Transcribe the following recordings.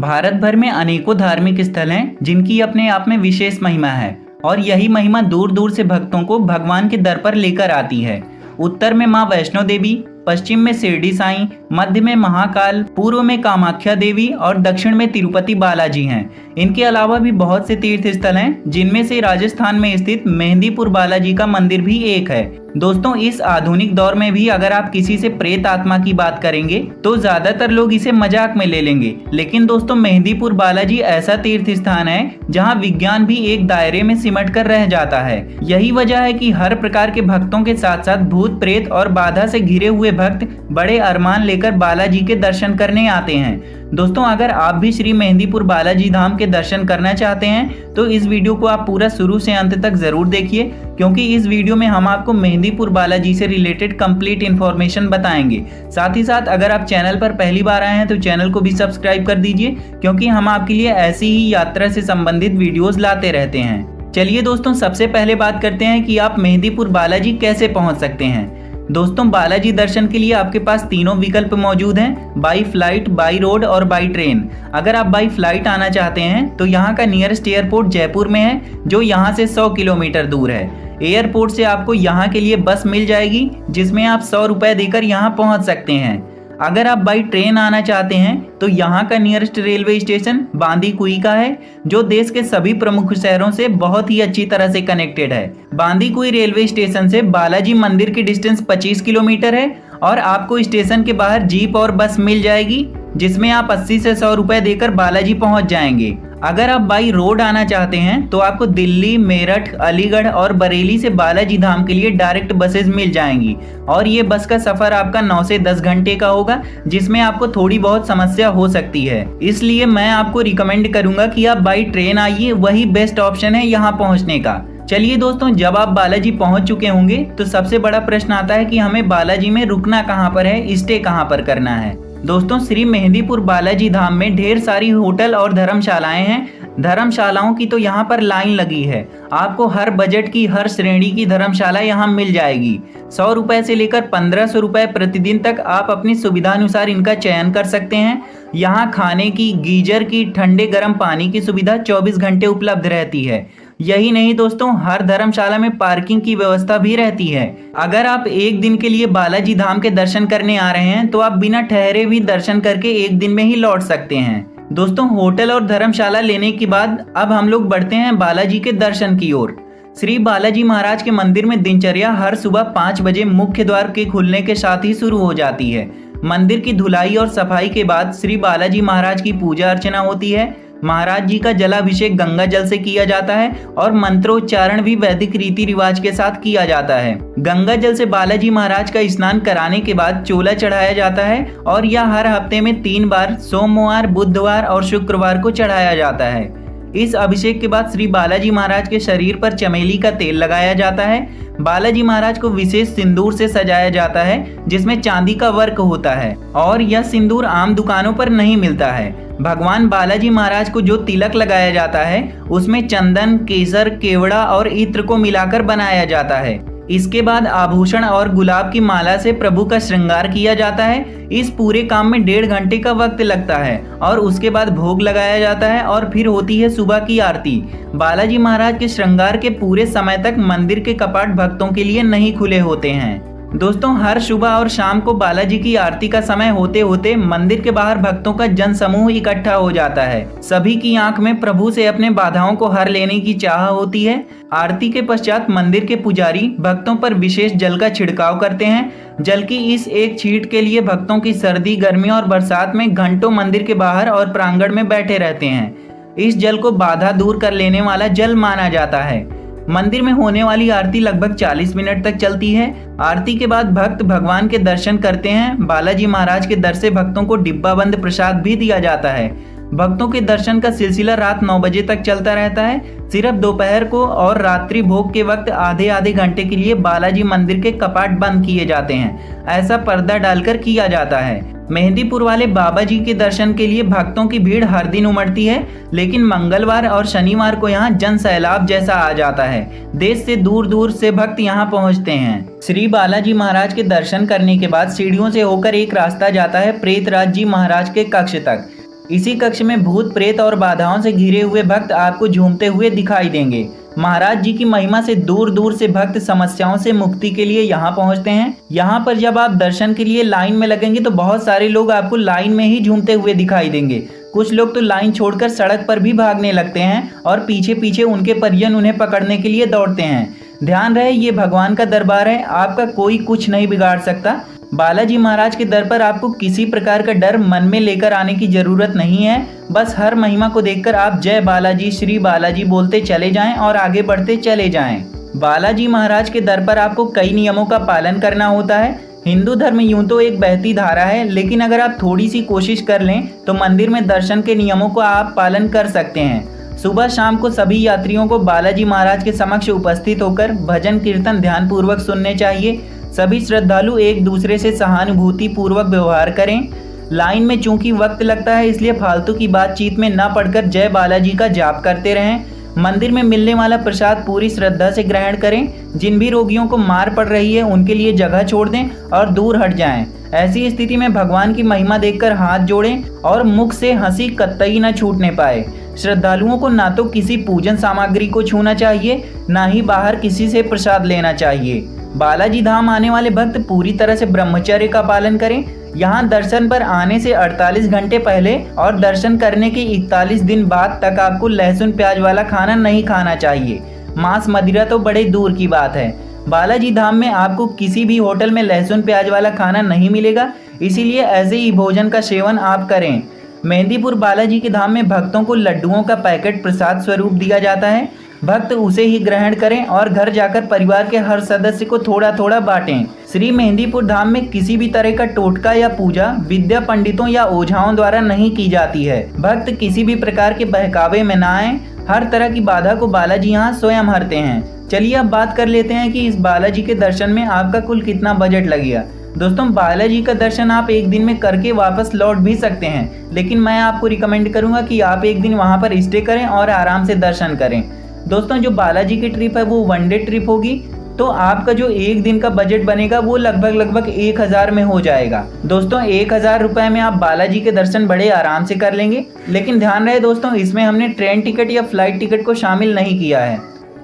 भारत भर में अनेकों धार्मिक स्थल हैं जिनकी अपने आप में विशेष महिमा है और यही महिमा दूर दूर से भक्तों को भगवान के दर पर लेकर आती है। उत्तर में मां वैष्णो देवी, पश्चिम में शिरडी साईं, मध्य में महाकाल, पूर्व में कामाख्या देवी और दक्षिण में तिरुपति बालाजी हैं। इनके अलावा भी बहुत से तीर्थ स्थल हैं जिनमें से राजस्थान में स्थित मेहंदीपुर बालाजी का मंदिर भी एक है। दोस्तों, इस आधुनिक दौर में भी अगर आप किसी से प्रेत आत्मा की बात करेंगे तो ज्यादातर लोग इसे मजाक में ले लेंगे, लेकिन दोस्तों मेहंदीपुर बालाजी ऐसा तीर्थ स्थान है जहां विज्ञान भी एक दायरे में सिमट कर रह जाता है। यही वजह है कि हर प्रकार के भक्तों के साथ साथ भूत प्रेत और बाधा से घिरे हुए भक्त बड़े अरमान लेकर बालाजी के दर्शन करने आते हैं। दोस्तों, अगर आप भी श्री मेहंदीपुर बालाजी धाम के दर्शन करना चाहते हैं तो इस वीडियो को आप पूरा शुरू से अंत तक जरूर देखिए, क्योंकि इस वीडियो में हम आपको मेहंदीपुर बालाजी से रिलेटेड कंप्लीट इन्फॉर्मेशन बताएंगे। साथ ही साथ अगर आप चैनल पर पहली बार आए हैं तो चैनल को भी सब्सक्राइब कर दीजिए, क्योंकि हम आपके लिए ऐसी ही यात्रा से संबंधित वीडियोस लाते रहते हैं। चलिए दोस्तों, सबसे पहले बात करते हैं कि आप मेहंदीपुर बालाजी कैसे पहुंच सकते हैं। दोस्तों, बालाजी दर्शन के लिए आपके पास तीनों विकल्प मौजूद हैं, बाई फ्लाइट, बाई रोड और बाई ट्रेन। अगर आप बाई फ्लाइट आना चाहते हैं तो यहाँ का नियरेस्ट एयरपोर्ट जयपुर में है, जो यहाँ से 100 किलोमीटर दूर है। एयरपोर्ट से आपको यहाँ के लिए बस मिल जाएगी, जिसमें आप 100 रुपए देकर यहाँ पहुँच सकते हैं। अगर आप बाई ट्रेन आना चाहते हैं तो यहाँ का नियरेस्ट रेलवे स्टेशन बांदीकुई का है, जो देश के सभी प्रमुख शहरों से बहुत ही अच्छी तरह से कनेक्टेड है। बांदीकुई रेलवे स्टेशन से बालाजी मंदिर की डिस्टेंस 25 किलोमीटर है और आपको स्टेशन के बाहर जीप और बस मिल जाएगी, जिसमें आप 80 से 100 रुपए देकर बालाजी पहुंच जाएंगे। अगर आप बाई रोड आना चाहते हैं तो आपको दिल्ली, मेरठ, अलीगढ़ और बरेली से बालाजी धाम के लिए डायरेक्ट बसेस मिल जाएंगी और ये बस का सफर आपका 9 से 10 घंटे का होगा, जिसमें आपको थोड़ी बहुत समस्या हो सकती है। इसलिए मैं आपको रिकमेंड करूंगा कि आप बाई ट्रेन आइए, वही बेस्ट ऑप्शन है यहाँ पहुँचने का। चलिए दोस्तों, जब आप बालाजी पहुंच चुके होंगे तो सबसे बड़ा प्रश्न आता है कि हमें बालाजी में रुकना कहाँ पर है, स्टे कहाँ पर करना है। दोस्तों, श्री मेहंदीपुर बालाजी धाम में ढेर सारी होटल और धर्मशालाएं हैं। धर्मशालाओं की तो यहाँ पर लाइन लगी है। आपको हर बजट की, हर श्रेणी की धर्मशाला यहाँ मिल जाएगी। 100 रुपए से लेकर 1500 रुपए प्रतिदिन तक आप अपनी सुविधानुसार इनका चयन कर सकते हैं। यहाँ खाने की, गीजर की, ठंडे गर्म पानी की सुविधा 24 घंटे उपलब्ध रहती है। यही नहीं दोस्तों, हर धर्मशाला में पार्किंग की व्यवस्था भी रहती है। अगर आप एक दिन के लिए बालाजी धाम के दर्शन करने आ रहे हैं तो आप बिना ठहरे भी दर्शन करके एक दिन में ही लौट सकते हैं। दोस्तों, होटल और धर्मशाला लेने के बाद अब हम लोग बढ़ते हैं बालाजी के दर्शन की ओर। श्री बालाजी महाराज के मंदिर में दिनचर्या हर सुबह 5 बजे मुख्य द्वार के खुलने के साथ ही शुरू हो जाती है। मंदिर की धुलाई और सफाई के बाद श्री बालाजी महाराज की पूजा अर्चना होती है। महाराज जी का जलाभिषेक गंगा जल से किया जाता है और मंत्रोच्चारण भी वैदिक रीति रिवाज के साथ किया जाता है। गंगा जल से बालाजी महाराज का स्नान कराने के बाद चोला चढ़ाया जाता है और यह हर हफ्ते में 3 बार सोमवार, बुधवार और शुक्रवार को चढ़ाया जाता है। इस अभिषेक के बाद श्री बालाजी महाराज के शरीर पर चमेली का तेल लगाया जाता है। बालाजी महाराज को विशेष सिंदूर से सजाया जाता है, जिसमें चांदी का वर्क होता है और यह सिंदूर आम दुकानों पर नहीं मिलता है। भगवान बालाजी महाराज को जो तिलक लगाया जाता है उसमें चंदन, केसर, केवड़ा और इत्र को मिलाकर बनाया जाता है। इसके बाद आभूषण और गुलाब की माला से प्रभु का श्रृंगार किया जाता है। इस पूरे काम में 1.5 घंटे का वक्त लगता है और उसके बाद भोग लगाया जाता है और फिर होती है सुबह की आरती। बालाजी महाराज के श्रृंगार के पूरे समय तक मंदिर के कपाट भक्तों के लिए नहीं खुले होते हैं। दोस्तों, हर सुबह और शाम को बालाजी की आरती का समय होते होते मंदिर के बाहर भक्तों का जन समूह इकट्ठा हो जाता है। सभी की आंख में प्रभु से अपने बाधाओं को हर लेने की चाह होती है। आरती के पश्चात मंदिर के पुजारी भक्तों पर विशेष जल का छिड़काव करते हैं। जल की इस एक छींट के लिए भक्तों की सर्दी, गर्मी और बरसात में घंटों मंदिर के बाहर और प्रांगण में बैठे रहते हैं। इस जल को बाधा दूर कर लेने वाला जल माना जाता है। मंदिर में होने वाली आरती लगभग 40 मिनट तक चलती है। आरती के बाद भक्त भगवान के दर्शन करते हैं। बालाजी महाराज के दर से भक्तों को डिब्बा बंद प्रसाद भी दिया जाता है। भक्तों के दर्शन का सिलसिला रात 9 बजे तक चलता रहता है। सिर्फ दोपहर को और रात्रि भोग के वक्त आधे घंटे के लिए बालाजी मंदिर के कपाट बंद किए जाते हैं। ऐसा पर्दा डालकर किया जाता है। मेहंदीपुर वाले बाबा जी के दर्शन के लिए भक्तों की भीड़ हर दिन उमड़ती है, लेकिन मंगलवार और शनिवार को यहाँ जन सैलाब जैसा आ जाता है। देश से दूर दूर से भक्त यहाँ पहुँचते हैं। श्री बालाजी महाराज के दर्शन करने के बाद सीढ़ियों से होकर एक रास्ता जाता है प्रेतराज जी महाराज के कक्ष तक। इसी कक्ष में भूत प्रेत और बाधाओं से घिरे हुए भक्त आपको झूमते हुए दिखाई देंगे। महाराज जी की महिमा से दूर दूर से भक्त समस्याओं से मुक्ति के लिए यहाँ पहुँचते हैं। यहाँ पर जब आप दर्शन के लिए लाइन में लगेंगे तो बहुत सारे लोग आपको लाइन में ही झूमते हुए दिखाई देंगे। कुछ लोग तो लाइन छोड़कर सड़क पर भी भागने लगते हैं और पीछे पीछे उनके परिजन उन्हें पकड़ने के लिए दौड़ते हैं। ध्यान रहे, ये भगवान का दरबार है, आपका कोई कुछ नहीं बिगाड़ सकता। बालाजी महाराज के दर पर आपको किसी प्रकार का डर मन में लेकर आने की जरूरत नहीं है। बस हर महिमा को देखकर आप जय बालाजी, श्री बालाजी बोलते चले जाएं और आगे बढ़ते चले जाएं। बालाजी महाराज के दर पर आपको कई नियमों का पालन करना होता है। हिंदू धर्म यूं तो एक बहती धारा है, लेकिन अगर आप थोड़ी सी कोशिश कर लें तो मंदिर में दर्शन के नियमों को आप पालन कर सकते हैं। सुबह शाम को सभी यात्रियों को बालाजी महाराज के समक्ष उपस्थित होकर भजन कीर्तन ध्यान पूर्वक सुनने चाहिए। सभी श्रद्धालु एक दूसरे से सहानुभूति पूर्वक व्यवहार करें। लाइन में चूंकि वक्त लगता है, इसलिए फालतू की बातचीत में न पड़कर जय बालाजी का जाप करते रहें। मंदिर में मिलने वाला प्रसाद पूरी श्रद्धा से ग्रहण करें। जिन भी रोगियों को मार पड़ रही है उनके लिए जगह छोड़ दें और दूर हट जाएं। ऐसी स्थिति में भगवान की महिमा देखकर हाथ जोड़ें और मुख से हंसी कतई न छूटने पाए। श्रद्धालुओं को ना तो किसी पूजन सामग्री को छूना चाहिए, ना ही बाहर किसी से प्रसाद लेना चाहिए। बालाजी धाम आने वाले भक्त पूरी तरह से ब्रह्मचर्य का पालन करें। यहाँ दर्शन पर आने से 48 घंटे पहले और दर्शन करने के 41 दिन बाद तक आपको लहसुन प्याज वाला खाना नहीं खाना चाहिए। मांस मदिरा तो बड़े दूर की बात है। बालाजी धाम में आपको किसी भी होटल में लहसुन प्याज वाला खाना नहीं मिलेगा, इसीलिए ऐसे ही भोजन का सेवन आप करें। मेहंदीपुर बालाजी के धाम में भक्तों को लड्डुओं का पैकेट प्रसाद स्वरूप दिया जाता है। भक्त उसे ही ग्रहण करें और घर जाकर परिवार के हर सदस्य को थोड़ा थोड़ा बांटें। श्री मेहंदीपुर धाम में किसी भी तरह का टोटका या पूजा विद्या पंडितों या ओझाओं द्वारा नहीं की जाती है। भक्त किसी भी प्रकार के बहकावे में न आए। हर तरह की बाधा को बालाजी यहाँ स्वयं हरते हैं। चलिए अब बात कर लेते हैं कि इस बालाजी के दर्शन में आपका कुल कितना बजट लगेगा। दोस्तों, बालाजी का दर्शन आप एक दिन में करके वापस लौट भी सकते हैं, लेकिन मैं आपको रिकमेंड करूंगा कि आप एक दिन वहां पर स्टे करें और आराम से दर्शन करें। दोस्तों, जो बालाजी की ट्रिप है वो 1 डे ट्रिप होगी, तो आपका जो एक दिन का बजट बनेगा वो लगभग 1000 में हो जाएगा। दोस्तों, 1000 रुपए में आप बालाजी के दर्शन बड़े आराम से कर लेंगे। लेकिन ध्यान रहे दोस्तों, इसमें हमने ट्रेन टिकट या फ्लाइट टिकट को शामिल नहीं किया है।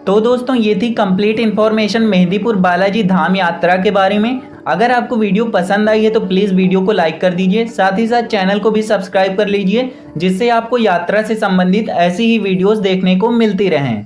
तो दोस्तों, ये थी कंप्लीट इन्फॉर्मेशन मेहंदीपुर बालाजी धाम यात्रा के बारे में। अगर आपको वीडियो पसंद आई है तो प्लीज़ वीडियो को लाइक कर दीजिए, साथ ही साथ चैनल को भी सब्सक्राइब कर लीजिए, जिससे आपको यात्रा से संबंधित ऐसी ही वीडियोस देखने को मिलती रहें।